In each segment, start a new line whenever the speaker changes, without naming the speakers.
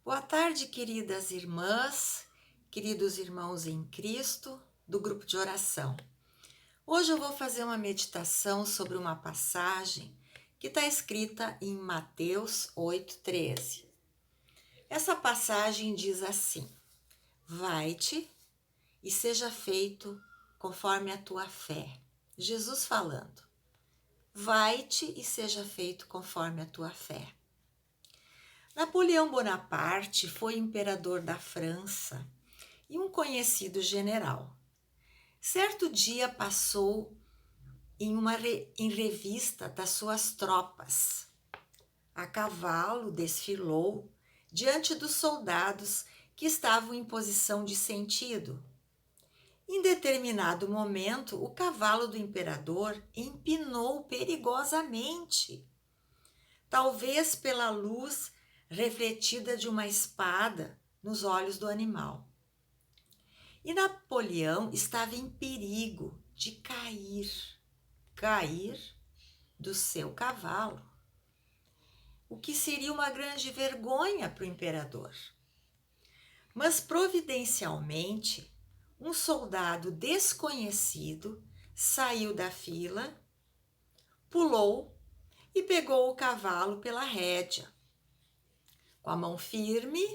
Boa tarde, queridas irmãs, queridos irmãos em Cristo, do grupo de oração. Hoje eu vou fazer uma meditação sobre uma passagem que está escrita em Mateus 8,13. Essa passagem diz assim: Vai-te e seja feito conforme a tua fé. Jesus falando. Vai-te e seja feito conforme a tua fé. Napoleão Bonaparte foi imperador da França e um conhecido general. Certo dia passou em revista das suas tropas. A cavalo desfilou diante dos soldados que estavam em posição de sentido. Em determinado momento, o cavalo do imperador empinou perigosamente, talvez pela luz refletida de uma espada nos olhos do animal. E Napoleão estava em perigo de cair do seu cavalo, o que seria uma grande vergonha para o imperador. Mas providencialmente, um soldado desconhecido saiu da fila, pulou e pegou o cavalo pela rédea. Com a mão firme,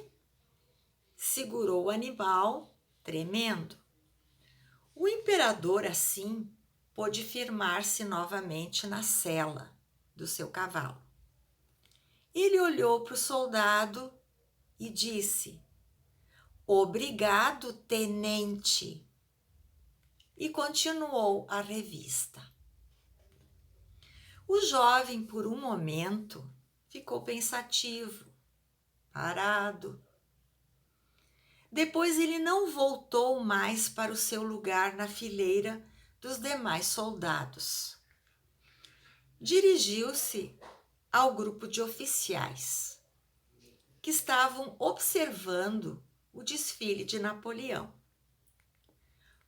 segurou o animal, tremendo. O imperador, assim, pôde firmar-se novamente na sela do seu cavalo. Ele olhou para o soldado e disse: Obrigado, tenente. E continuou a revista. O jovem, por um momento, ficou pensativo, parado. Depois ele não voltou mais para o seu lugar na fileira dos demais soldados. Dirigiu-se ao grupo de oficiais que estavam observando o desfile de Napoleão.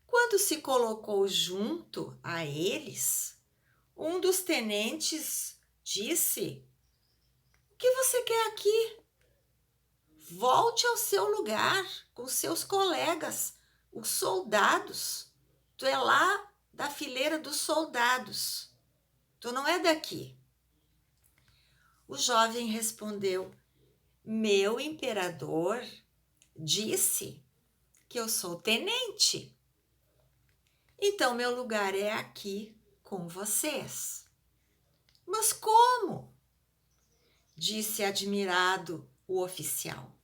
Quando se colocou junto a eles, um dos tenentes disse: O que você quer aqui? Volte ao seu lugar com seus colegas, os soldados. Tu é lá da fileira dos soldados. Tu não é daqui. O jovem respondeu: Meu imperador disse que eu sou tenente. Então meu lugar é aqui com vocês. Mas como? Disse admirado o oficial.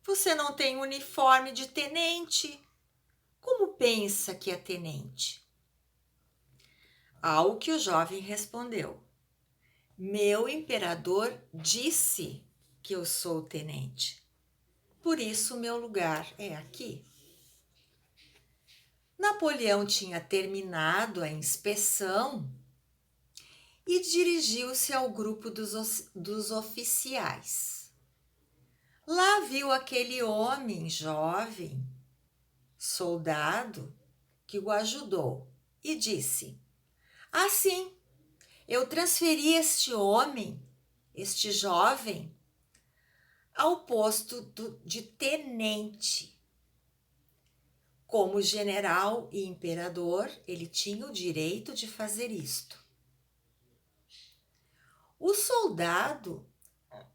Você não tem uniforme de tenente. Como pensa que é tenente? Ao que o jovem respondeu: Meu imperador disse que eu sou tenente. Por isso meu lugar é aqui. Napoleão tinha terminado a inspeção e dirigiu-se ao grupo dos oficiais. Lá viu aquele homem jovem, soldado, que o ajudou e disse: Assim, eu transferi este homem, este jovem, ao posto de tenente. Como general e imperador, ele tinha o direito de fazer isto. O soldado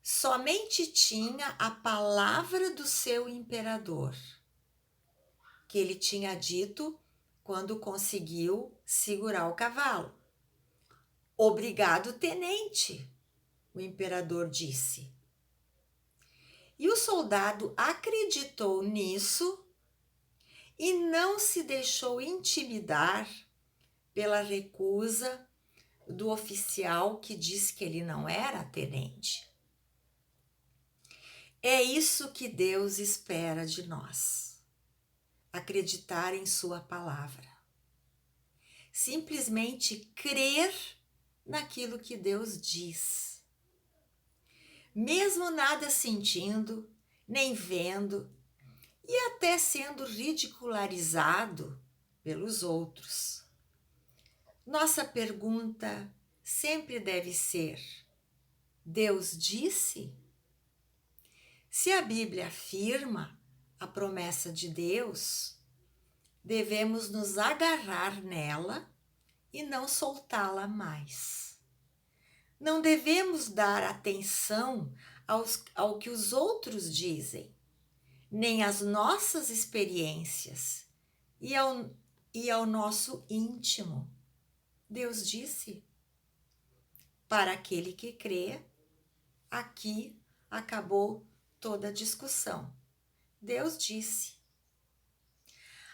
somente tinha a palavra do seu imperador, que ele tinha dito quando conseguiu segurar o cavalo. Obrigado, tenente, o imperador disse. E o soldado acreditou nisso e não se deixou intimidar pela recusa do oficial que disse que ele não era tenente. É isso que Deus espera de nós. Acreditar em sua palavra. Simplesmente crer naquilo que Deus diz. Mesmo nada sentindo, nem vendo, e até sendo ridicularizado pelos outros. Nossa pergunta sempre deve ser: Deus disse? Se a Bíblia afirma a promessa de Deus, devemos nos agarrar nela e não soltá-la mais. Não devemos dar atenção ao que os outros dizem, nem às nossas experiências e ao nosso íntimo. Deus disse: para aquele que crê, aqui acabou toda a discussão. Deus disse.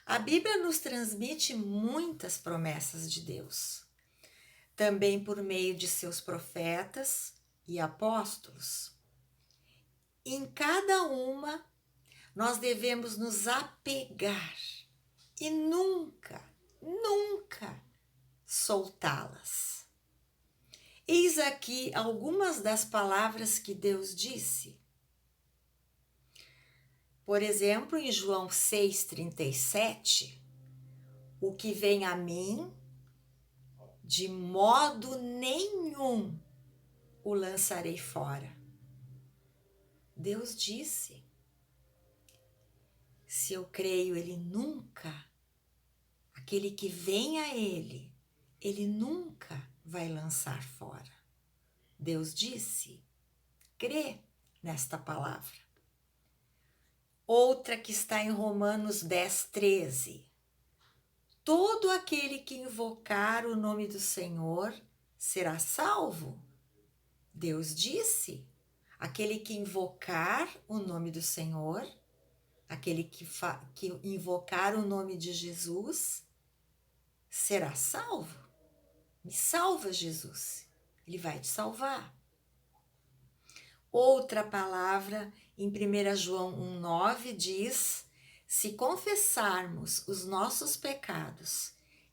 A Bíblia nos transmite muitas promessas de Deus, também por meio de seus profetas e apóstolos. Em cada uma, nós devemos nos apegar e nunca soltá-las. Eis aqui algumas das palavras que Deus disse. Por exemplo, em João 6,37, o que vem a mim, de modo nenhum o lançarei fora. Deus disse. Se eu creio, aquele que vem a Ele nunca vai lançar fora. Deus disse. Crê nesta palavra. Outra que está em Romanos 10,13. Todo aquele que invocar o nome do Senhor será salvo. Deus disse. Aquele que invocar o nome do Senhor, aquele que invocar o nome de Jesus, será salvo. Me salva, Jesus. Ele vai te salvar. Outra palavra em 1 João 1,9 diz: se confessarmos os nossos pecados,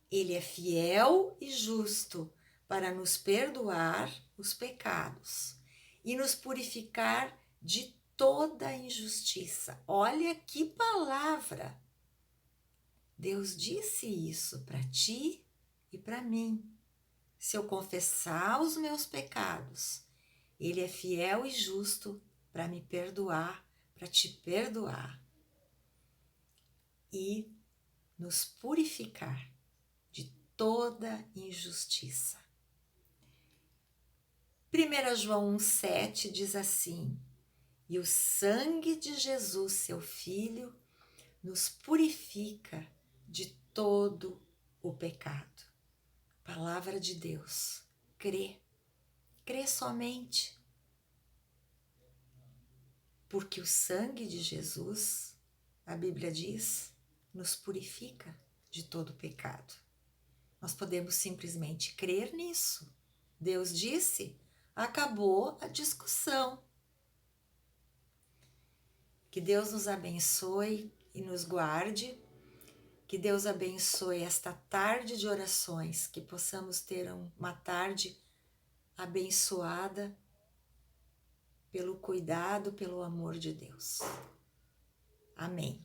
Ele é fiel e justo para nos perdoar os pecados e nos purificar de toda injustiça. Olha que palavra! Deus disse isso para ti e para mim. Se eu confessar os meus pecados, Ele é fiel e justo para me perdoar, para te perdoar e nos purificar de toda injustiça. 1 João 1,7 diz assim: e o sangue de Jesus, seu Filho, nos purifica de todo o pecado. Palavra de Deus. Crê somente. Porque o sangue de Jesus, a Bíblia diz, nos purifica de todo pecado. Nós podemos simplesmente crer nisso. Deus disse, acabou a discussão. Que Deus nos abençoe e nos guarde. Que Deus abençoe esta tarde de orações, que possamos ter uma tarde abençoada pelo cuidado, pelo amor de Deus. Amém.